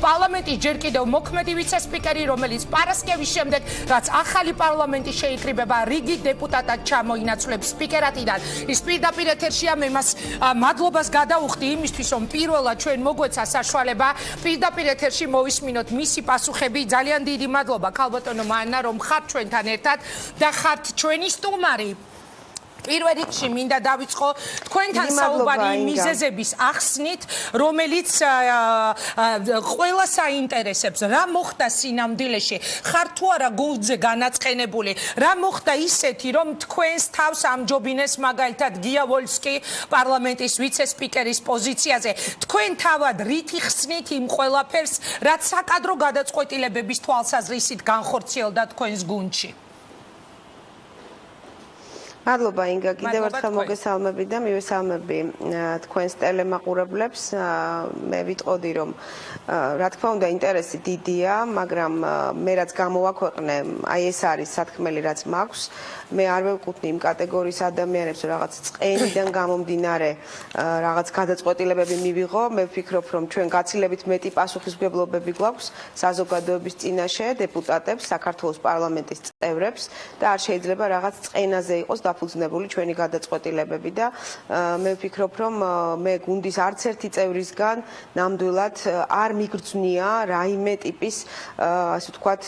პარლამენტის ჯერ კიდევ მოქმედი ვიცე-სპიკერი, რომელიც პარასკევის შემდეგ, რაც ახალი პარლამენტი შეიკრიბება, რიგი დეპუტატად ჩამოინაცვლებს სპიკერატიდან. ის პირდაპირ ეთერშია, მე მას მადლობას გადაუხდი იმისთვის, რომ პირველად ჩვენ მოგვეცა საშუალება პირდაპირ ეთერში მოვისმინოთ მისი პასუხები. ძალიან დიდი მადლობა ქალბატონო მანა, რომ ხართ ჩვენთან ერთად და ხართ ჩვენი სტუმარი. პირველ რიგში მინდა დავიწყო თქვენთან საუბარი მიზეზების ახსნით, რომელიც ყველას აინტერესებს. რა მოხდა სინამდვილეში? ხარ თუ არა გულზე განაწყენებული? რა მოხდა ისეთი, რომ თქვენს თავს ამჯობინეს მაგალითად გია ვოლსკი პარლამენტის ვიცე-სპიკერის პოზიციაზე? თქვენ თავად რით იხსნით იმ ყველაფერს, რაც საკადრო გადაწყვეტილებების თვალსაზრისით განხორციელდა თქვენს გუნდში? მადლობა ინგა, კიდევ ერთხელ მოგესალმები და მივესალმები თქვენს ტელემაყურებლებს. მე ვიტყოდი, რომ რა თქმა უნდა ინტერესი დიდია, მაგრამ მე რაც გამოვაქვეყნე, აი ეს არის სათქმელი, რაც მაქვს. მე არ ვევკუთვნი იმ კატეგორიის ადამიანებს, რაღაც წყენიდან გამომდინარე რაღაც გადაწყვეტილებები მივიღო. მე ვფიქრობ, რომ ჩვენ გაცილებით მეტი პასუხისმგებლობები გვაქვს საზოგადოების წინაშე, დეპუტატებს, საქართველოს პარლამენტის წევრებს და არ შეიძლება რაღაც წყენაზე იყოს დაფუძნებული ჩვენი გადაწყვეტილებები და მე ვფიქრობ, რომ მე გუნდის არც ერთი წევრისგან ნამდვილად არ მიგრძნია რაიმე ტიპის ასე ვთქვათ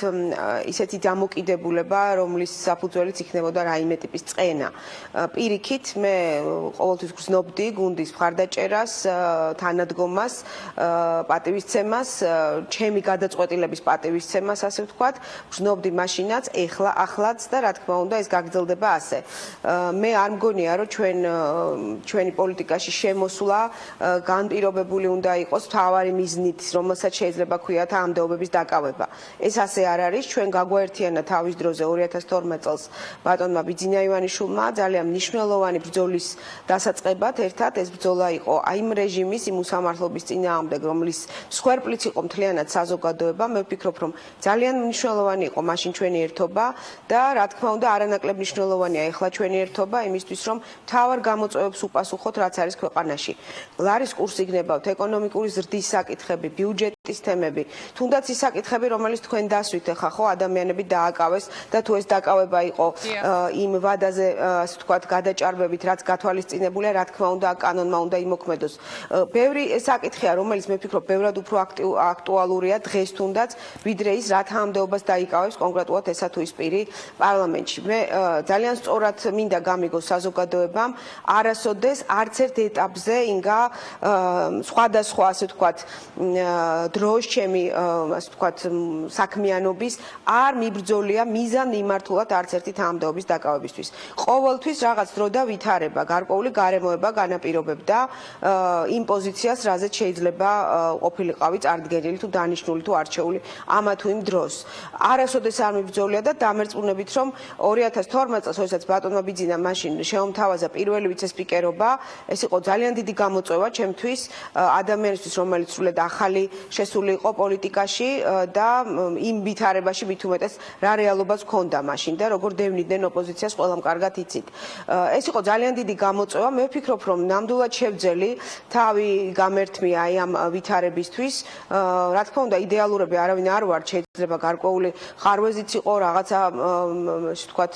ისეთი დამოკიდებულება, რომლის საფუძველიც იქნებოდა რაიმე ტიპის წყენა. პირიქით მე ყოველთვის გრძნობდი გუნდის მხარდაჭერას, თანადგომას, პატივისცემას, ჩემი გადაწყვეტილების პატივისცემას, ასე ვთქვათ, გრძნობდი მაშინაც, ახლაც და რა თქმა უნდა ეს გაგრძელდება ასე. მე არ მგონია, რომ ჩვენი პოლიტიკაში შემოსვლა განპირობებული უნდა იყოს მთავარი მიზნით, რომელსაც შეიძლება ქვიათ ამდეობების დაკავება. ეს ასე არ არის, ჩვენ გაგვაერთიანა თავის დროზე 2012 წელს ბატონმა ბიძინა ივანიშვილმა ძალიან მნიშვნელოვანი ბრძოლის დასაწყებად ერთად ეს ბრძოლა იყო აი იმ რეჟიმის, იმ უსამართლობის წინააღმდეგ, რომლის მსხვერპლიც იყო მთლიანად საზოგადოება. მე ვფიქრობ, რომ ძალიან მნიშვნელოვანი იყო მაშინ ჩვენი ერთობა და რა თქმა უნდა არანაკლებ მნიშვნელოვანია ეხლა ჩვენი ერთობა იმისთვის, რომ მთავარ გამოწვევებს უპასუხოთ, რაც არის ქვეყანაში. ლარის კურსი გნებავთ, ეკონომიკური ზრდის საკითხები, ბიუჯეტის თემები, თუნდაც ის საკითხები, რომელიც თქვენ დასვით ახლა ხო ადამიანები დააკავეს და თუ ეს დაკავება იყო იმ ვადაზე, ასე ვთქვათ, გადაჭარბებით, რაც გათვალისწინებულია, რა თქმა უნდა, კანონმა უნდა იმოქმედოს. ბევრი საკითხია, რომელიც მე ვფიქრობ, ბევრად უფრო აქტუალურია დღეს თუნდაც, ვიდრე ის რა თანამდებობას დაიკავებს კონკრეტულად ესა თუ ის პირი პარლამენტში. მე ძალიან სწორად მინდა გამიგოს საზოგადოებამ, არასოდეს არც ერთ ეტაპზე ინგა სხვადასხვა ასე ვთქვათ დროს ჩემი ასე ვთქვათ საქმიანობის არ მიბრძოლია მიზან მიმართულად არც ერთი თანამდებობის დაკავებისთვის. ყოველთვის რაღაც დრო და ვითარება, გარკვეული გარემოება განაპირობებდა იმ პოზიციას, რაზეც შეიძლება ყოფილიყავი წარდგენილი თუ დანიშნული თუ არჩეული ამა თუ იმ დროს. არასოდეს არ მიბრძოლია და დამერწმუნებით, რომ 2012 წელს, როდესაც ბატონმა ბიძინა მაშინ შეუმთავაზა პირველი ვიცე-სპიკერობა, ეს იყო ძალიან დიდი გამოწვევა ჩემთვის, ადამიანისთვის, რომელიც სრულად ახალი შესული იყო პოლიტიკაში და იმ ვითარებაში მით უმეტეს რა რეალობაც ჰქონდა მაშინ და როგორ დევნიდნენ ოპოზიციას ყველამ კარგად იცით. ეს იყო ძალიან დიდი გამოწვევა. მე ვფიქრობ, რომ ნამდვილად შევძელი თავი გამერთმია აი ამ ვითარებისთვის. რა თქმა უნდა, იდეალურები არავინ არ ვარ, შეიძლება გარკვეული ხარვეზიც იყო, რაღაცა ასე ვთქვათ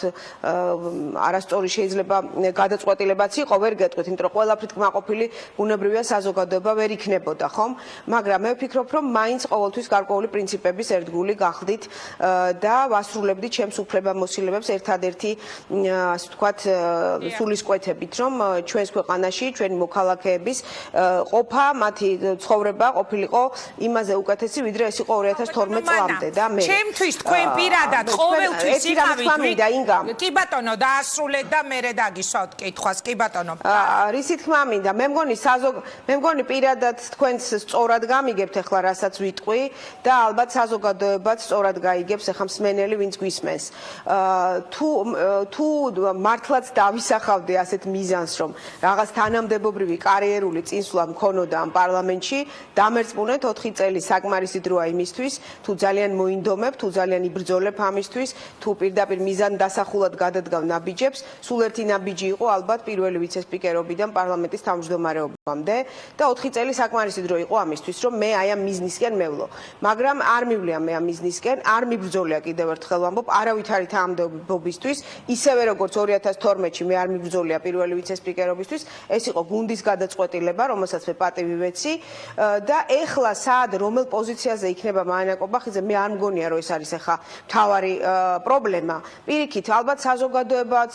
არასწორი შეიძლება გადაწყვეტილებაც იყო, ვერ გეტყვით, იმიტომ რომ ყველაფრით კმაყოფილი ბუნებრივია საზოგადოება ვერ იქნებოდა, ხომ? მაგრამ მე ვფიქრობ, რომ მაინც ყოველთვის გარკვეული პრინციპების ერთგული გახდით და ვასრულებდით ჩემს უფლებამოსილებებს ერთადერთი ასე ვთქვათ სულისკვეთებით, რომ ჩვენს ქვეყანაში ჩვენი მოქალაქეების ყოფა, მათი ცხოვრება ყოფილიყო იმაზე უკეთესი, ვიდრე ეს იყო 2012 წლამდე და მე ჩემთვის თქვენ პირადად ყოველთვის იყავით ინგა. კი ბატონო, დაასრულეთ და მერე დაგისვათ კითხვას, კი ბატონო. რისი თქმა მინდა, მე მგონი პირადად თქვენს სწორად გამიგებთ ახლა რასაც ვიტყვი და ალბათ საზოგადოებაც სწორად გაიგებს ახლა მსმენელი ვინც გვისმენს. თუ მართლაც დავისახავდი ასეთ მიზანს, რომ რაღაც თანამდებობრივი კარიერული წინსვლა მქონოდა ამ პარლამენტში, დამერწმუნეთ 4 წელი საკმარისი დროა იმისთვის, თუ ძალიან მოინდომებ, თუ ძალიან იბრძოლებ ამისთვის, თუ პირდაპირ მიზან დასახულად გადადგავ ნაბიჯებს, სულ ერთი ნაბიჯი იყო ალბათ პირველი ვიცე-სპიკერობიდან პარლამენტის თავმჯდომარეობამდე და 4 წელი საკმარისი დრო იყო ამისთვის, რომ მე აი ამ მიზნისკენ მევლო. მაგრამ არ მივლია მე ამ მიზნისკენ, არ მიბრძოლია კიდევ ერთხელ ვამბობ, არავითარი თანამდებობისთვის, ისევე როგორც 2012-ში მე არ მიბრძოლია პირველი ვიცე-სპიკერობისთვის, ეს იყო გუნდის გადაწყვეტილება, რომელსაც მე პატივი ვეცი და ეხლა სად რომელ პოზიციაზე იქნება მაინა კობახიძე, მე არ მგონია რომ ეს არის ახლა მთავარი პრობლემა. პირიქით, ალბათ საზოგადოებაც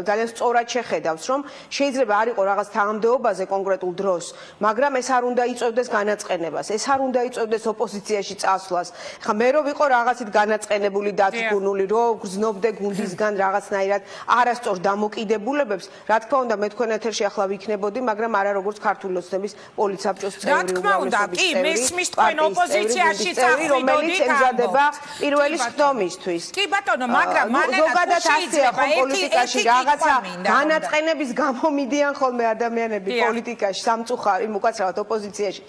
ძალიან სწორად შეხედავს, რომ შეიძლება არ იყო რაღაც თანამდებობაზე კონკრეტულ დროს, მაგრამ ეს არ უნდა იწევდეს განაწყენებას, ეს არ უნდა იწევდეს ოპოზიციაში წასვლას. ხა მე რო ვიყო რაღაცით განაწყენებული, დათგუნული, რომ გრძნობდე გუნდისგან რაღაცნაირად არასწორ დამოკიდებულებებს, რა თქმა უნდა, მე თქვენ ეთერში ახლა ვიქნებოდი, მაგრამ არა როგორც ქართული ოცნების პოლიცსაბჭოს წევრი, რა თქმა უნდა, კი, მესმის თქვენ ოპოზიციაში წახვიდოდი, რომელიც ემზადება პირველი სხდომისთვის. კი ბატონო, მაგრამ ზოგადად ასეა ხო პოლიტიკაში რაღაცა განაწყენების გამო მიდიან ხოლმე ადამიანები პოლიტიკაში, სამწუხაროდ, უკაცრავად ოპოზიციაში.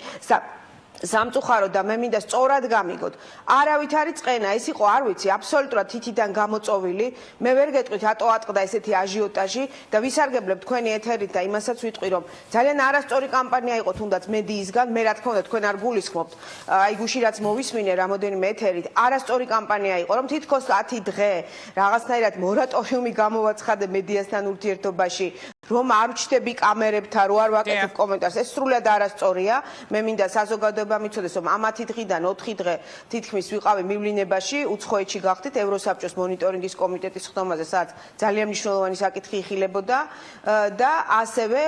სამწუხაროდ და მე მინდა სწორად გამიგოთ. არავით არის წენა, ეს იყო არ ვიცი, აბსოლუტურად თითიდან გამოწოვილი. მე ვერ გეტყვით რატო ატყდა ესეთი აჟიოტაჟი და ვისარგებლებ თქვენი ეთერით და იმასაც ვიტყვი, რომ ძალიან არასწორი კამპანია იყო თუნდაც მედიისგან, მე რა თქმა უნდა თქვენ არ გულისხმობთ. აი გუში რაც მოვისმინე რამოდენიმე ეთერით, არასწორი კამპანია იყო, რომ თითქოს 10 დღე რაღაცნაირად მორატორიუმი გამოვაცხადე მედიასთან ურთიერთობაში, რომ არ ვჩდები კამერებთან, რო არ ვაკეთებ კომენტარს. ეს სრულად არასწორია. მე მინდა საზოგადოება მიცოდეს, რომ ამ 10 დღიდან 4 დღე თითქმის ვიყავი მივლინებაში, უცხოეთში გახდით ევროსაბჭოს მონიტორინგის კომიტეტის ხდომაზე, სადაც ძალიან მნიშვნელოვანი საკითხი იხილებოდა და ასევე,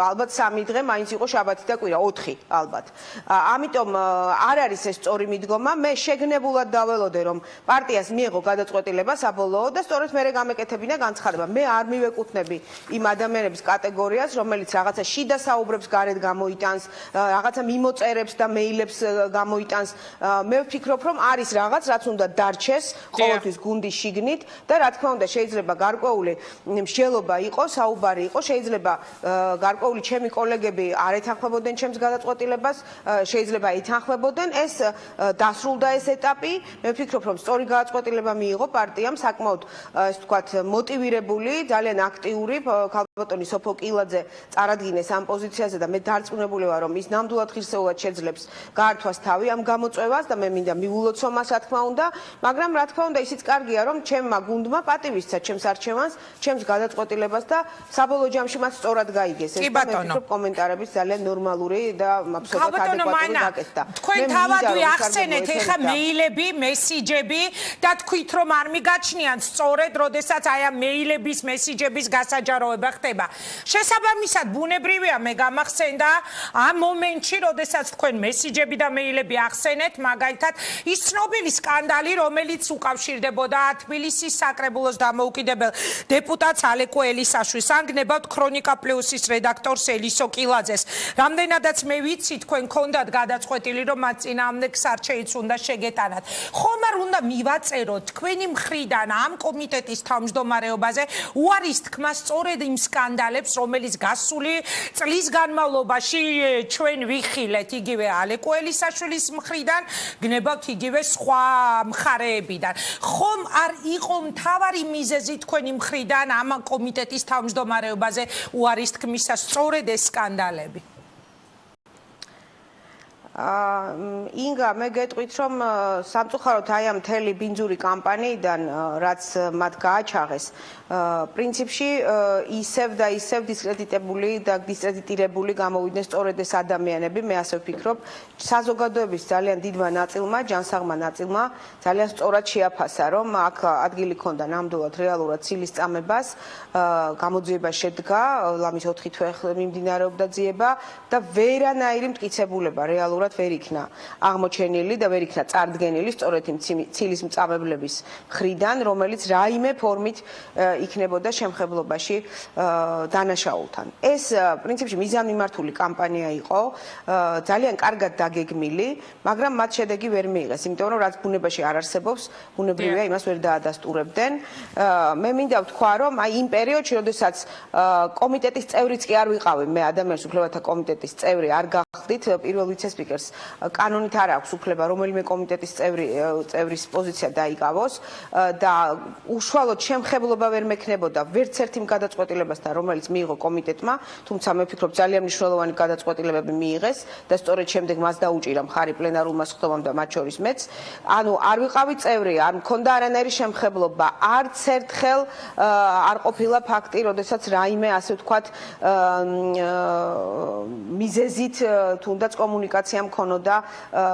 ალბათ 3 დღე მაინც იყო შაბათი და კვირა, 4 ალბათ. ამიტომ არ არის ეს სწორი მიდგომა. მე შეგნებულად დაველოდე, რომ პარტიას მიეღო გადაწყვეტილება საბოლოო და სწორედ მერე გამეკეთებინა განცხადება. მე არ მივეკუთვნები იმ ადამიანების კატეგორიას, რომელიც რაღაცა შიდა საუბრებს გარეთ გამოიტანს, რაღაცა მიმოწერებს და მეილებს გამოიტანს. მე ვფიქრობ, რომ არის რაღაც, რაც უნდა დარჩეს ყოველთვის გუნდის შიგნით და რა თქმა უნდა, შეიძლება გარკვეული მსჯელობა იყოს, საუბარი იყოს, შეიძლება გარკვეული ჩემი კოლეგები არ ეთანხმებოდნენ ჩემს გადაწყვეტილებას, შეიძლება ეთანხმებოდნენ, ეს დასრულდა ეს ეტაპი. მე ვფიქრობ, რომ სწორი გადაწყვეტილება მიიღო პარტიამ, საკმაოდ ეს ვთქვათ, მოტივირებული, ძალიან აქტიური ქალბატონი სოფო კილაძე წარადგინეს ამ პოზიციაზე და მე დარწმუნებული ვარ, რომ ის ნამდვილად ღირსეულად შეძლებს გაართვას თავი ამ გამოწვევას და მე მინდა მივულოცო მას, რა თქმა უნდა, მაგრამ რა თქმა უნდა, ისიც კარგია, რომ ჩემმა გუნდმა პატივისცა ჩემს არჩევანს, ჩემს გადაწყვეტილებას და საბოლოო ჯამში მას სწორად გაიგეს. ეს მე ვფიქრობ, კომენტარების ძალიან ნორმალური და აბსოლუტურად ადეკვატური გაკეთდა. თქვენ თავად ახსენეთ ეხა მეილები, მესიჯები და თქვით, რომ არ მიგაჩნიათ სწორედ, როდესაც აი ამ მეილების, მესიჯების გასაჯაროება ხდება. შესაბამისად, ბუნებრივია მე გამახსენდა ამ მომენტში, როდესაც თქვენ მესიჯები და მეილები ახსენეთ, მაგალითად, ის ცნობილი სკანდალი, რომელიც უკავშირდებოდა თბილისის საკრებულოს დამოუკიდებელ დეპუტატს ალეკო ელისაშვილს, ანგნებავთ ქრონიკა პლუსის რედაქტორს ელისო კილაძეს. რამდენადაც მე ვიცი, თქვენ გქონდათ გადაწყვეტილი, რომ მათ წინააღმდეგ სარჩეიც უნდა შეგეტანათ. ხომ არ უნდა მივაწეროთ თქვენი მხრიდან ამ კომიტეტის თავმჯდომარეობაზე უარის თქმა სწორედ იმ სკანდალებს, რომელიც გასული წლის განმავლობაში ჩვენ ვიხილეთ იგივე ალეკო ელისაშვილის მხრიდან, გნებავთ იგივე სხვა მხარეებიდან. ხომ არ იყო მთავარი მიზეზი თქვენი მხრიდან ამ კომიტეტის თავმჯდომარეობაზე უარის თქმისა სწორედ ეს სკანდალები? ინგა, მე გეტყვით, რომ სამწუხაროდ აი ამ მთელი ბინძური კამპანიიდან, რაც მათ გააჩაღეს, პრინციპში ისევ და ისევ დისკრედიტებული და დისკრედიტირებული გამოვიდნენ სწორედ ეს ადამიანები, მე ასე ვფიქრობ, საზოგადოების ძალიან დიდმა ნაწილმა, ჯანსაღმა ნაწილმა ძალიან სწორად შეაფასა, რომ აქ ადგილი ჰქონდა ნამდვილად რეალურად ცილის წამებას, გამოძიება შედგა, ლამის 4 თვე მიმდინარეობდა ძიება და ვერანაირი მტკიცებულება რეალურად ვერ იქნა აღმოჩენილი და ვერ იქნა წარდგენილი სწორედ იმ ცილის მწამებლების მხრიდან, რომელიც რაიმე ფორმით იქნებოდა შემხებლობაში დანაშაულთან. ეს პრინციპში მიზანმიმართული კამპანია იყო, ძალიან კარგად დაგეგმილი, მაგრამ მათ შედეგი ვერ მიიღეს, იმიტომ რომ რაც ბუნებაში არ არსებობს, ბუნებრივია იმას ვერ დაადასტურებდნენ. მე მინდა ვთქვა, რომ აი იმ პერიოდში, როდესაც კომიტეტის წევრიც კი არ ვიყავი, მე ადამიანის უფლებათა კომიტეტის წევრი არ გახდით, პირველ ვიცე-სპიკერი სპიკერს კანონით არ აქვს უფლება რომელიმე კომიტეტის წევრის პოზიცია დაიკავოს და უშუალოდ შემხებლობა ვერ მექნებოდა ვერც ერთი გადაწყვეტილებასთან, რომელიც მიიღო კომიტეტმა, თუმცა მე ვფიქრობ ძალიან მნიშვნელოვანი გადაწყვეტილებები მიიღეს და სწორედ შემდეგ მას დაუჭირა მხარი პლენარულმა სხდომამ და მათ შორის მეც. ანუ არ ვიყავი წევრი, არ მქონდა არანაირი შემხებლობა, არც ერთხელ არ ყოფილა ფაქტი, როდესაც რაიმე ასე ვთქვათ მიზეზით თუნდაც კომუნიკაცია მქონოდა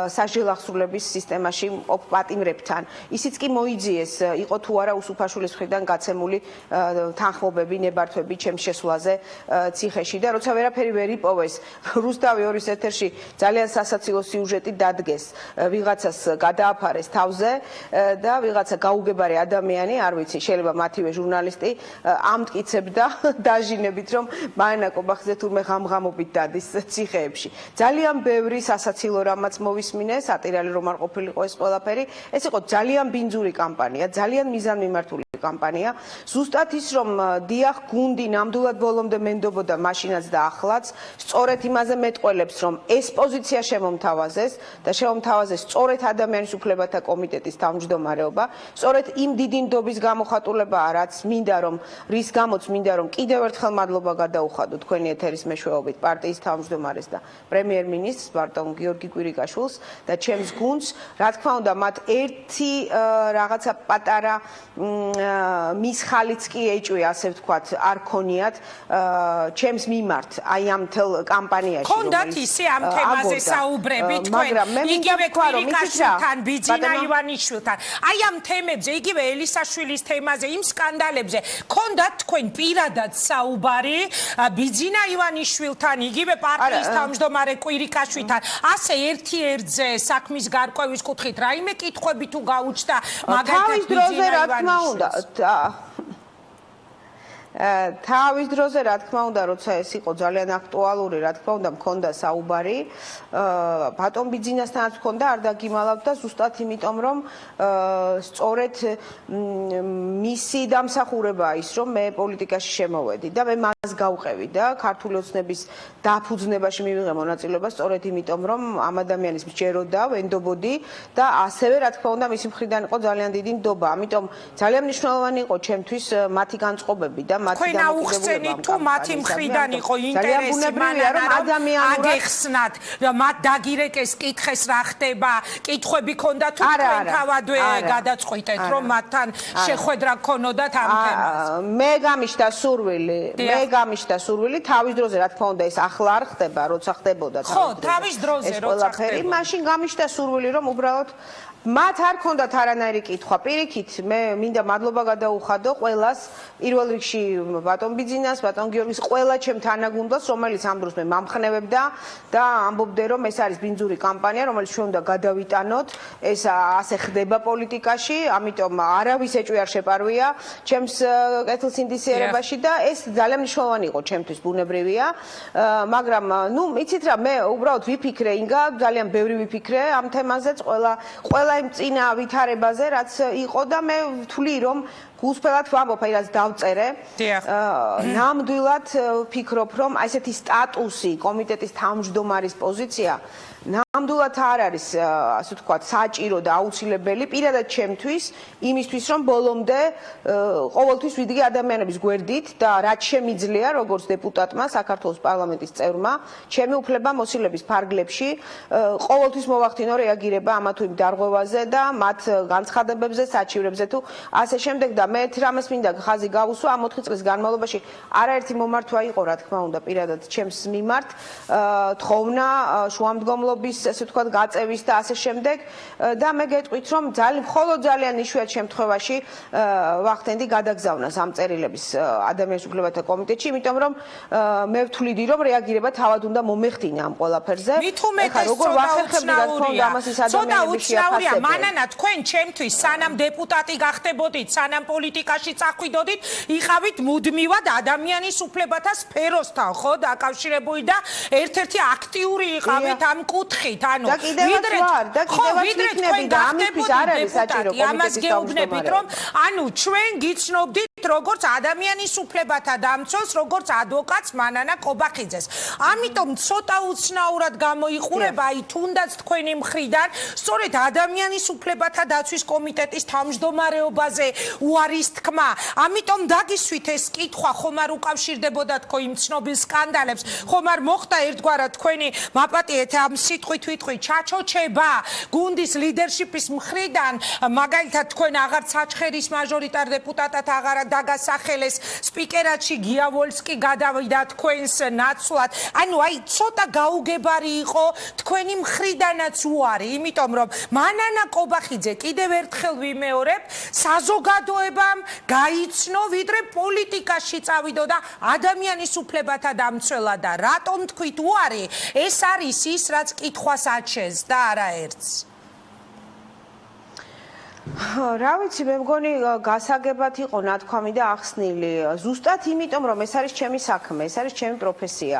სასჯელახსრულების სისტემაში მყოფ პატიმრებთან. ისიც კი მოიძიეს, იყო თუ არა უსუფაშვილის მხრიდან გაცემული თანხმობები, ნებართვები ჩემს შესვლაზე ციხეში და როცა ვერაფერი ვერ იპოვეს, რუსთავი ორის ეთერში ძალიან სასაცილო სიუჟეტი დადგეს, ვიღაცას გადააფარეს თავზე და ვიღაცა გაუგებარი ადამიანი, არ ვიცი, შეიძლება მათივე ჟურნალისტი ამტკიცებდა დაჟინებით, რომ მარინა კობახიძე თურმე ღამღამობით დადის ციხეებში. ძალიან ბევრი სასაცილო რამაც მოვისმინეს, ატირალი რომ არ ყოფილიყო ეს ყველაფერი, ეს იყო ძალიან ბინძური კამპანია, ძალიან მიზანმიმართული კამპანია. ზუსტად ის რომ დიახ გუნდი ნამდვილად ბოლომდე მენდობოდა მაშინაც და ახლაც, სწორედ იმაზე მეტყველებს, რომ ეს პოზიცია შემომთავაზეს და შემომთავაზეს სწორედ ადამიანის უფლებათა კომიტეტის თავმჯდომარეობა, სწორედ იმ დიდი ნდობის გამოხატულებაა, რაც მინდა რომ რის გამოც მინდა რომ კიდევ ერთხელ მადლობა გადაუხადო თქვენი ეთერის მეშვეობით პარტიის თავმჯდომარეს და პრემიერ-მინისტრს ბარტონ გიორგი კვირიკაშვილს და ჩემს გუნდს, რა თქმა უნდა, მათ ერთი რაღაცა პატარა მის ხალიც კი ეჭვი, ასე ვთქვათ, არ ქონიათ ჩემს მიმართ, აი ამ თელ კამპანიაში, ქონდათ ისე ამ თემაზე საუბრები თქვენ, იგივე კვირიკაშვილთან, ბიძინა ივანიშვილთან, აი ამ თემებზე, იგივე ელისაშვილის თემაზე, იმ სკანდალებზე, ქონდათ თქვენ პირადად საუბარი ბიძინა ივანიშვილთან, იგივე პარტიის თავმჯდომარე კვირიკაშვილთან, ასე ერთი-ერთზე საქმის გარკვევის კუთხით, რაიმე კითხვები თუ გაუჩნდა, მაგალითად ბიძინა ივანიშვილს. თავის დროზე, რა თქმა უნდა, როცა ეს იყო ძალიან აქტუალური, რა თქმა უნდა, მქონდა საუბარი, ბატონ ბიძინასთანაც მქონდა, არ დაგიმალავდა, ზუსტად იმიტომ, რომ სწორედ მისი დამსახურებაა ის, რომ მე პოლიტიკაში შემოვედი და მე მას გავყევი და ქართული ოცნების დაფუძნებაში მივიღე მონაწილეობა, სწორედ იმიტომ, რომ ამ ადამიანის მსჯეროდა, ვენდობოდი და ასევე, რა თქმა უნდა, მისი მხრიდან იყო ძალიან დიდი ნდობა. ამიტომ ძალიან მნიშვნელოვანი იყო ჩემთვის მათი განწყობები და თქვენ აუხსენით თუ მათი მხრიდან იყო ინტერესი მანამ აგეხსნათ მათ დაგირეკეს კითხეს რა ხდება კითხვები ქონდა თუ თქვენ თავადვე გადაწყვიტეთ რომ მათთან შეხვედრა ქონოდათ ამ თემაზე მე გამიშთა სურვილი თავის დროზე რა თქმა უნდა ეს ახლა არ ხდება როცა ხდებოდა თავის დროზე როცა ხდებოდა მაშინ გამიშთა სურვილი რომ უბრალოდ მათ არ ქონდათ არანაირი კითხვა. პირიქით, მე მინდა მადლობა გადაუხადო ყველას, პირველ რიგში ბატონ ბიძინას, ბატონ გიორგის, ყველა ჩემ თანაგუნდელს, რომელიც ამ დროს მე მამხნევებდა და ამბობდნენ, რომ ეს არის ბინძური კამპანია, რომელიც ჩვენ უნდა გადავიტანოთ. ეს ასე ხდება პოლიტიკაში, ამიტომ არავის ეჭვი არ შეპარვია ჩემს კეთილსინდისიერებაში და ეს ძალიან მნიშვნელოვანი იყო ჩემთვის, ბუნებრივია. მაგრამ, ნუ, იცით რა, მე უბრალოდ ვიფიქრე, ინგა, ძალიან ბევრი ვიფიქრე ამ თემაზეც, ყველა იმ წინა ვითარებაზე, რაც იყო და მე ვთვლი, რომ გულწრფელად ვამბობ, აი რაც დავწერე. ნამდვილად ვფიქრობ, რომ აი ესეთი სტატუსი, კომიტეტის თავმჯდომარის პოზიცია ნამდვილად არ არის, ასე ვთქვათ, საჭირო და აუცილებელი პირადად ჩემთვის, იმისთვის, რომ ბოლომდე ყოველთვის ვიდგე ადამიანების გვერდით და რაც შემიძლია, როგორც დეპუტატმა, საქართველოს პარლამენტის წევრმა, ჩემი უფლება-მოსილების ფარგლებში ყოველთვის მოვახდინო რეაგირება ამა თუ იმ დარღვევაზე და მათ განცხადებებზე, საჩივრებზე თუ ასე შემდეგ და მე რამეს მინდა ხაზი გავუსვა ამ 4 წლის განმავლობაში არაერთი მომართვა იყო, რა თქმა უნდა, პირადად ჩემს მიმართ, თხოვნა, შუამდგომლობის, ასე ვთქვათ, გაწევის და ასე შემდეგ და მე გეტყვით, რომ მხოლოდ ძალიან იშვიათ შემთხვევაში ვახდენდი გადაგზავნას ამ წერილების ადამიანის უფლებათა კომიტეტში, იმიტომ რომ მე ვთვლიდი, რომ რეაგირება თავად უნდა მომეხდინა ამ ყველაფერზე. ეხლა როგორ ვახერხებდი, რა თქმა უნდა, ამას ის ადამიანები შეაფასებენ. მანანა, თქვენ ჩემთვის სანამ დეპუტატი გახდებოდით, სანამ პოლიტიკაში წახვიდოდით, იყავით მუდმივად ადამიანის უფლებათა სფეროსთან, ხო, დაკავშირებული და ერთ-ერთი აქტიური იყავით ამ კუთხით, ანუ ვიდრე თქვენ გახდებოდით დეპუტატი, ამას გეუბნებით, რომ ანუ ჩვენ გიცნობდით როგორც ადამიანის უფლებათა დამცველს, როგორც ადვოკატს მანანა კობახიძეს. ამიტომ ცოტა უცნაურად გამოიყურება აი თუნდაც თქვენი მხრიდან სწორედ ადამიანის უფლებათა დაცვის კომიტეტის თავმჯდომარეობაზე უარის თქმა. ამიტომ დაგისვით ეს კითხვა ხომ არ უკავშირდებოდა თქო იმ ცნობილ სკანდალებს, ხომ არ მოხდა ერთგვარად თქვენი მაპატიეთ ამ სიტყვით ვიტყვით ჩაჩოჩება გუნდის ლიდერშიპის მხრიდან, მაგალითად თქვენ აღარ საჩხერის მაჟორიტარ დეპუტატად აღარ დაგასახელეს სპიკერატში გია ვოლსკი გადავიდა თქვენს ნაცვლად. ანუ აი ცოტა გაუგებარი იყო თქვენი მხრიდანაც უარი, იმიტომ რომ მანანა კობახიძე კიდევ ერთხელ ვიმეორებ, საზოგადოებამ გაიცნო, ვიდრე პოლიტიკაში წავიდო და ადამიანის უფლებათა დამცველა და რატომ თქვით უარი, ეს არის ის, რაც კითხვას აჩენს და არაერთს. რა ვიცი, მე მგონი გასაგებად იყო ნათქვამი და ახსნილი. ზუსტად იმიტომ, რომ ეს არის ჩემი საქმე, ეს არის ჩემი პროფესია.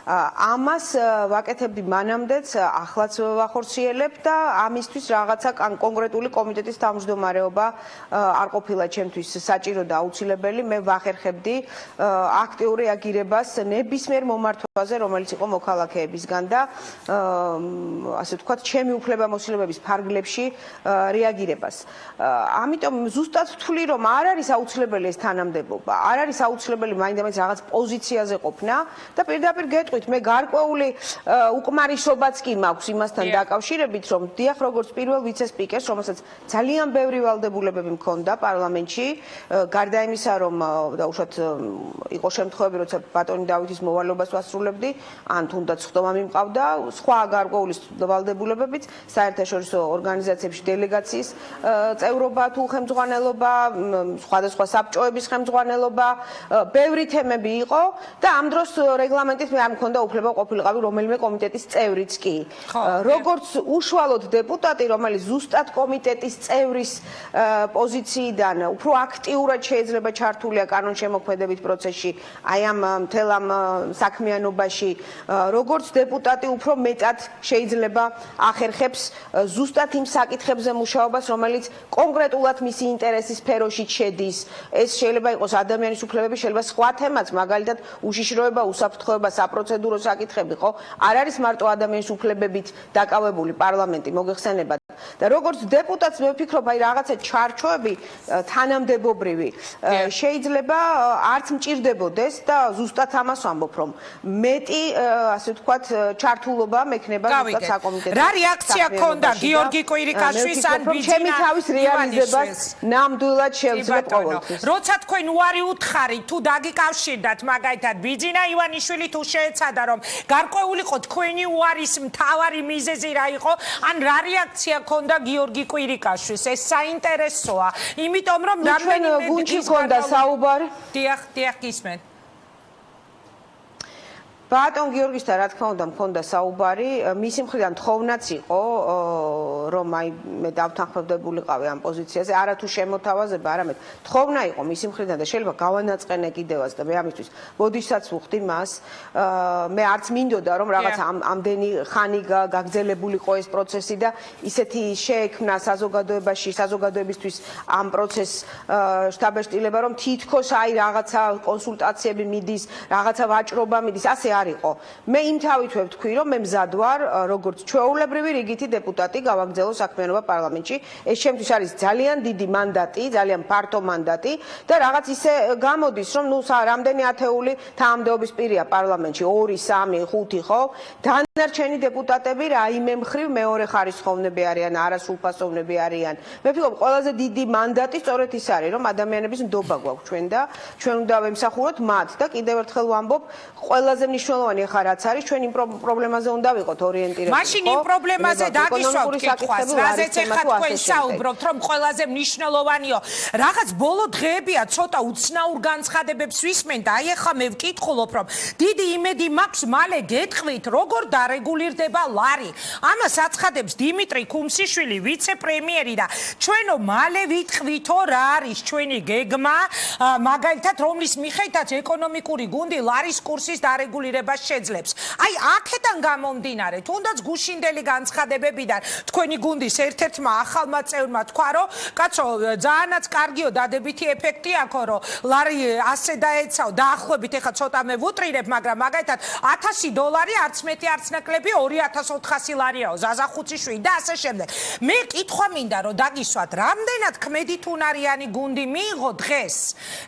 ამას ვაკეთებდი მანამდეც, ახლაც ვახორციელებ და ამისთვის რაღაცა კონკრეტული კომიტეტის თავმჯდომარეობა არ ყოფილა ჩემთვის საჭირო და აუცილებელი. მე ვახერხებდი აქტიურ რეაგირებას ნებისმიერ მომართვაზე, რომელიც იყო მოქალაქეებისგან და ასე ვთქვათ, ჩემი უფლებამოსილებების ფარგლებში რეაგირებას. ამიტომ ზუსტად ვთვლი, რომ არ არის აუცილებელი ეს თანამდებობა, არ არის აუცილებელი მაინდამაინც რაღაც პოზიციაზე ყოფნა და პირდაპირ გეტყვით, მე გარკვეული უკმარისობაც კი მაქვს იმასთან დაკავშირებით, რომ დიახ, როგორც პირველ ვიცე-სპიკერს, რომელსაც ძალიან ბევრი ვალდებულებები მქონდა პარლამენტში, გარდა იმისა, რომ დაუშვათ იყო შემთხვევები, როცა ბატონი დავითის მოვალეობას ვასრულებდი, ან თუნდაც ხდომა მიმყავდა, სხვა გარკვეული ვალდებულებებით, საერთაშორისო ორგანიზაციებში დელეგაციის წევრობა თუ ხელმძღვანელობა, სხვადასხვა საბჭოების ხელმძღვანელობა, ბევრი თემები იყო და ამ დროს რეგლამენტით მე არ მქონდა უფლება ყოფილიყავი რომელიმე კომიტეტის წევრიც კი. როგორც უშუალოდ დეპუტატი, რომელიც ზუსტად კომიტეტის წევრის პოზიციიდან უფრო აქტიურად შეიძლება ჩართულია კანონშემოქმედებით პროცესში, აი ამ მთელ ამ საქმიანობაში, როგორც დეპუტატი უფრო მეტად შეიძლება ახერხებს ზუსტად იმ საკითხებზე მუშაობას, რომელიც კონკრეტულად მისი ინტერესის სფეროში შედის. ეს შეიძლება იყოს ადამიანის უფლებები, შეიძლება სხვა თემაც, მაგალითად უშიშროება, უსაფრთხოება, საპროცედურო საკითხები, ხო? არ არის მარტო ადამიანის უფლებებით დაკავებული პარლამენტი, მოგეხსენებათ. და როგორც დეპუტატს მე ვფიქრობ, აი რაღაცა ჩარჩოები თანამდებობრივი შეიძლება არც მჭირდებოდეს და ზუსტად ამას ვამბობ, რომ მეტი ასე ვთქვათ ჩართულობა მექნება ზუსტად საკომიტეტო. რა რეაქცია ქონდა გიორგი კვირიკაშვილის ან ჩემი თავის რეალიზებას ნამდვილად შევძლებ ყოველთვის. როცა თქვენ უარი უთხარით, თუ დაგიკავშირდათ მაგალითად ბიძინა ივანიშვილი თუ შეეცადა, რომ გარკვეულიყო თქვენი უარის მთავარი მიზეზი რა იყო, ან რა რეაქცია ქონდა გიორგი კვირიკაშვილს, ეს საინტერესოა, იმიტომ რომ რამდენიმე გუნდში ქონდა საუბარი. დიახ, გისმენთ. ბატონ გიორგისთან რა თქმა უნდა მქონდა საუბარი, მისი მხრიდან თხოვნაც იყო, რომ აი მე დავთანხმებულიყავი ამ პოზიციაზე, არა თუ შემოთავაზება, არამედ თხოვნა იყო მისი მხრიდან და შეიძლება გავანაწყენე კიდევაც და მე ამისთვის ბოდიშსაც ვუხდი მას. მე არც მინდოდა რომ რაღაც ამდენი ხანი გაგრძელებულიყო ეს პროცესი და ისეთი შეექმნა საზოგადოებაში, საზოგადოებისთვის ამ პროცესს შთაბეჭდილება, რომ თითქოს აი რაღაცა კონსულტაციები მიდის, რაღაცა ვაჭრობა მიდის, ასე არ იყო. მე იმ თავით ვთქვი, რომ მე მზად ვარ, როგორც ჩვეულებრივი რიგითი დეპუტატი გავაგრძელო საქმიანობა პარლამენტში. ეს ჩემთვის არის ძალიან დიდი მანდატი, ძალიან ფართო მანდატი და რაღაც ისე გამოდის, რომ ნუ რამდენი ათეული თანამდებობის პირია პარლამენტში, 2, 3, 5, ხო? დანარჩენი დეპუტატები რაიმე მხრივ მეორე ხარისხოვნები არიან, არასრულფასოვნები არიან. მე ვფიქრობ, ყველაზე დიდი მანდატი სწორედ ის არის, რომ ადამიანების ნდობა გვაქვს ჩვენ და ჩვენ უნდა ვემსახუროთ მათ და კიდევ ერთხელ ვამბობ, ყველაზე მნიშვნელოვანი ახლა რაც არის, ჩვენ იმ პრობლემაზე უნდა ვიყოთ ორიენტირებული. მაშინ იმ პრობლემაზე დაგისვამთ კითხვას, რაზეც ახლა თქვენ საუბრობთ, რომ ყველაზე მნიშვნელოვანიო. რაღაც ბოლო დღეებია ცოტა უცნაურ განცხადებებს ვისმენთ, აი ახლა მე ვკითხულობ, რომ დიდი იმედი მაქვს მალე გეტყვით, როგორ დარეგულირდება ლარი. ამას აცხადებს დიმიტრი ქუმსიშვილი, ვიცე-პრემიერი და ჩვენო მალე ვიტყვითო რა არის ჩვენი გეგმა, მაგალითად რომლის მიხედვითაც ეკონომიკური გუნდი ლარის კურსის დარეგულირებას შეძლებს. აი აქედან გამომდინარე, თუნდაც გუშინდელი განცხადებებიდან, თქვენი ჩემი გუნდის ერთ-ერთმა ახალმა წევრმა თქვა, რომ კაცო, ძალიანაც კარგიო დადებითი ეფექტი აქვს, რომ ლარი ასე დაეცავ, დაახლოებით ეხლა ცოტა მე ვუტრირებ, მაგრამ მაგალითად $1000 არც მეტი არც ნაკლები 2400 ლარიაო, ზაზახუციშვილი და ასე შემდეგ. მე კითხვა მინდა, რომ დაგისვათ, რამდენად ქმედითუნარიანი გუნდი მიიღო დღეს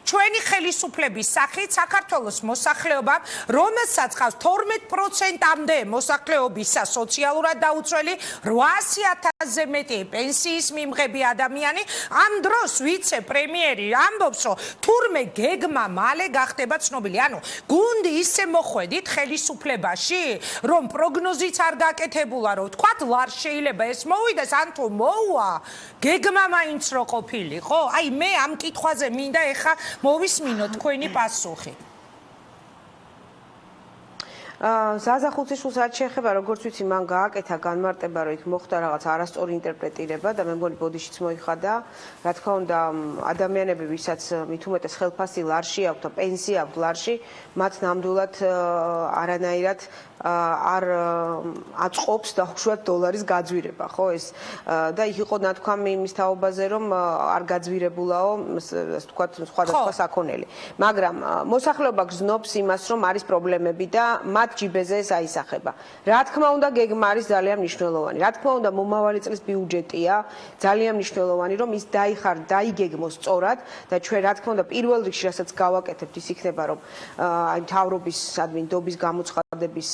ჩვენი ხელისუფლების სახით საქართველოს მოსახლეობამ, რომელსაც ყავს 12%-მდე მოსახლეობისა სოციალურად დაუცველი 800,000-ზე მეტი პენსიის მიმღები ადამიანი. ამ დროს ვიცე-პრემიერი ამბობს, რომ თურმე გეგმა მალე გახდება ცნობილი. ანუ გუნდი ისე მოხვედით ხელისუფლებაში, რომ პროგნოზიც არ გაკეთებულა, რომ თქვათ ლარ შეიძლება ეს მოვიდეს, ან თუ მოუვა, გეგმა მაინც რო ყოფილიყო. აი მე ამ კითხვაზე მინდა ეხა მოვისმინო თქვენი პასუხი. ზაზახუციშვილს რაც შეეხება, როგორც ვიცი, მან გააკეთა განმარტება, რომ იქ მოხდა რაღაც არასწორი ინტერპრეტირება და მე მგონი ბოდიშიც მოიხადა. რა თქმა უნდა, ადამიანები, ვისაც მით უმეტეს ხელფასი ლარში აქვს და პენსია აქვს ლარში, მათ ნამდვილად არანაირად არ აწყობს და უშუალოდ დოლარის გაძვირება, ხო ეს და იქ იყო ნათქვამი იმის თაობაზე, რომ არ გაძვირებულაო, ასე ვთქვათ, სხვადასხვა საქონელი. მაგრამ მოსახლეობა გრძნობს იმას, რომ არის პრობლემები და მათ ჯიბეზე ეს აისახება. რა თქმა უნდა, გეგმა არის ძალიან მნიშვნელოვანი. რა თქმა უნდა, მომავალი წლის ბიუჯეტია ძალიან მნიშვნელოვანი, რომ ის დაიგეგმოს სწორად და ჩვენ რა თქმა უნდა, პირველ რიგში რასაც გავაკეთებთ, ის იქნება, რომ აი მთავრობის ადმინდობის გამოცხადების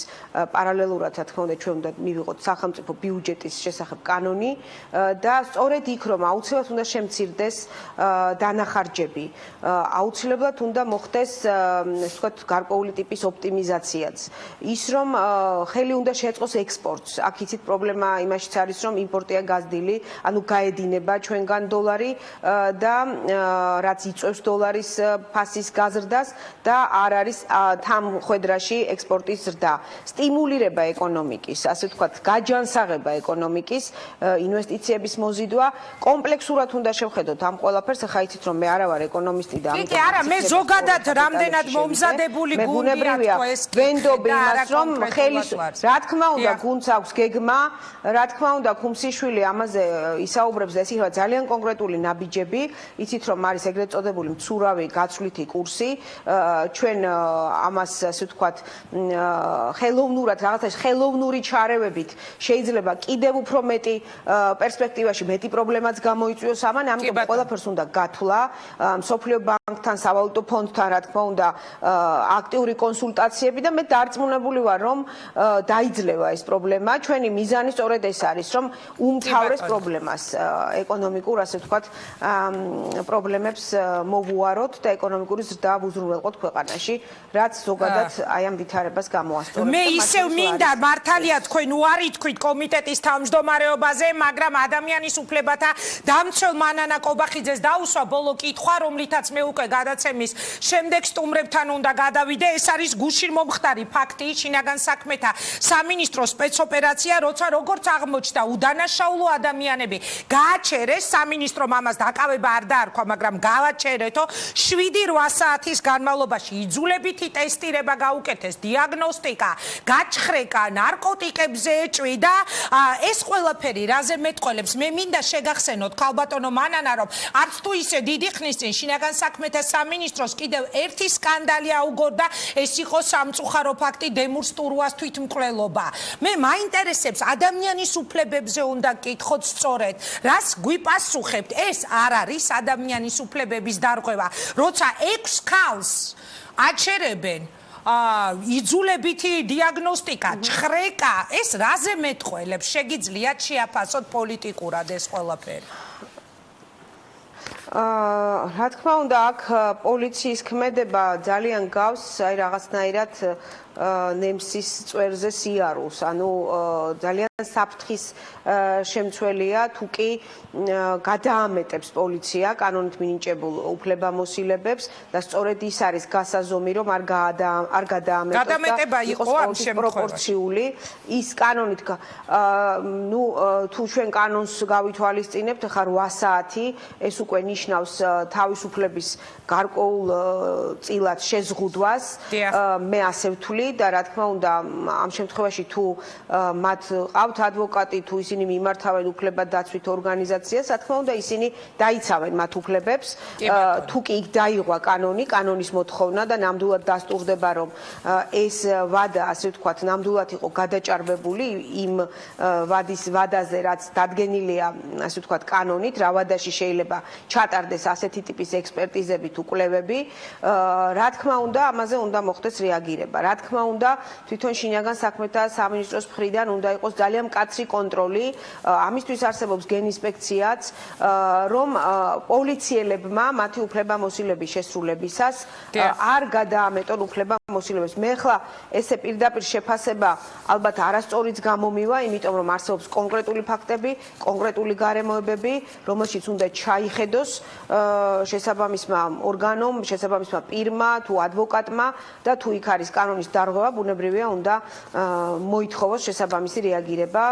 პარალელურად, რა თქმა უნდა, ჩვენ უნდა მივიღოთ სახელმწიფო ბიუჯეტის შესახებ კანონი და სწორედ იქ, რომ აუცილებლად უნდა შემცირდეს დანახარჯები, აუცილებლად უნდა მოხდეს, ასე ვთქვათ, გარკვეული ტიპის ოპტიმიზაციაც. ის რომ ხელი უნდა შეეწყოს ექსპორტს. აქ იცით პრობლემა იმაშიც არის, რომ იმპორტია გაზრდილი, ანუ გაედინება ჩვენგან დოლარი და რაც იწვევს დოლარის ფასის გაზრდას და არ არის თამხვედრაში ექსპორტის ზრდა. სტიმულირება ეკონომიკის, ასე ვთქვათ, გაჯანსაღება ეკონომიკის, ინვესტიციების მოზიდვა, კომპლექსურად უნდა შევხედოთ ამ ყველაფერს. ახლა იცით, რომ მე არა ვარ ეკონომისტი და ამიტომ არა, მე ზოგადად რამდენად მომზადებული გუნდია თქო ეს ვენდობ იმას, რომ რა თქმა უნდა, გუნდს აქვს გეგმა, რა თქმა უნდა, ქუმსიშვილი ამაზე ისაუბრებს და ეს იქნება ძალიან კონკრეტული ნაბიჯები. იცით, რომ არის ეგრეთ წოდებული მცურავი გაცვლითი კურსი, ჩვენ ამას, ასე ვთქვათ, ხელოვნურად რაღაცა ხელოვნური ჩარევებით შეიძლება კიდევ უფრო მეტი პერსპექტივაში მეტი პრობლემაც გამოიწვიოს ამან, ამიტომ ყველაფერს უნდა გათვლა, მსოფლიო ბანკთან, სავალუტო ფონდთან, რა თქმა უნდა, აქტიური კონსულტაციები და მე დარწმუნებული ვარ, რომ დაიძლევა ეს პრობლემა. ჩვენი მიზანი სწორედ ეს არის, რომ უმთავრეს პრობლემას ეკონომიკურ, ასე ვთქვათ, პრობლემებს მოვუაროთ და ეკონომიკური ზრდა ვუზრუნველყოთ ქვეყანაში, რაც ზოგადად აი ამ ვითარებას გამოასწორებს. მე ისევ მინდა მართალია თქვენ უარი თქვით კომიტეტის თავმჯდომარეობაზე, მაგრამ ადამიანის უფლებათა დამცველ მანანა კობახიძეს დაუსვა ბოლო კითხვა, რომლითაც მე უკვე გადაცემის შემდეგ სტუმრებთან უნდა გადავიდე. ეს არის გუშინ მომხდარი ფაქტი, შინაგან საქმეთა სამინისტროს სპეცოპერაცია, როცა როგორც აღმოჩნდა უდანაშაულო ადამიანები გააჩერეს, სამინისტრომ ამას დაკავება არ დაარქვა, მაგრამ გავაჩერეთო 7-8 საათის განმავლობაში იძულებითი ტესტირება გაუკეთეს, დიაგნოსტიკა, გაჩხრეკა, ნარკოტიკებზე ეჭვი და ეს ყველაფერი რაზე მეტყველებს. მე მინდა შეგახსენოთ ქალბატონო მანანა, რომ არც თუ ისე დიდი ხნის წინ შინაგან საქმეთა სამინისტროს კიდევ ერთი სკანდალი აუგორდა, ეს იყო სამწუხარო ფაქტი დემურ სტურუას თვითმკვლელობა. მე მაინტერესებს ადამიანის უფლებებზე უნდა გკითხოთ სწორედ, რას გვიპასუხებთ, ეს არ არის ადამიანის უფლებების დარღვევა, როცა 6 ქალს აჩერებენ იძულებითი დიაგნოსტიკა, ჩხრეკა, ეს რაზე მეტყველებს, შეგიძლიათ შეაფასოთ პოლიტიკურად ეს ყველაფერი? რა თქმა უნდა, აქ პოლიციის ქმედება ძალიან გავს, აი რაღაცნაირად ნემსის წვერზე სიარულს, ანუ ძალიან საფრთხის შემცველია, თუ კი გადაამეტებს პოლიცია კანონით მინიჭებულ უფლებამოსილებებს და სწორედ ის არის გასაზომი, რომ არ გადაამეტოს გადამეტება იყო ამ შემთხვევაში პროპორციული. ის კანონით თუ ჩვენ კანონს გავითვალისწინებთ, ხარ 8 საათი, ეს უკვე ნიშნავს თავისუფლების გარკვეულ წილად შეზღუდვას. მე ასე ვთვლი განხილული და რა თქმა უნდა ამ შემთხვევაში თუ მათ ყავთ ადვოკატი თუ ისინი მიმართავენ უფლებადდაცვით ორგანიზაციას, რა თქმა უნდა ისინი დაიცავენ მათ უფლებებს, თუ კი იქ დაიღვა კანონის მოთხოვნა და ნამდვილად დასტურდება რომ ეს ვადა, ასე ვთქვათ, ნამდვილად იყო გადაჭარბებული იმ ვადაზე, რაც დადგენილია, ასე ვთქვათ, კანონით, რა ვადაში შეიძლება ჩატარდეს ასეთი ტიპის ექსპერტიზები თუ კვლევები, რა თქმა უნდა, ამაზე უნდა მოხდეს რეაგირება. რა თქმა უნდა, თვითონ შინაგან საქმეთა სამინისტროს მხრიდან უნდა იყოს ძალიან მკაცრი კონტროლი, ამისთვის არსებობს გენინსპექციაც, რომ პოლიციელებმა მათი უფლებამოსილების შესრულებისას არ გადაამეტონ უფლებამოსილებას. მე ხლა ესე პირდაპირ შეფასება ალბათ არასწორიც გამომივა, იმიტომ რომ არსებობს კონკრეტული ფაქტები, კონკრეტული გარემოებები, რომელშიც უნდა ჩაიხედოს შესაბამისმა ორგანომ, შესაბამისმა პირმა თუ ადვოკატმა და თუ იქ არის კანონის დარღვევა, ბუნებრივია უნდა მოითხოვოს შესაბამისი რეაგირება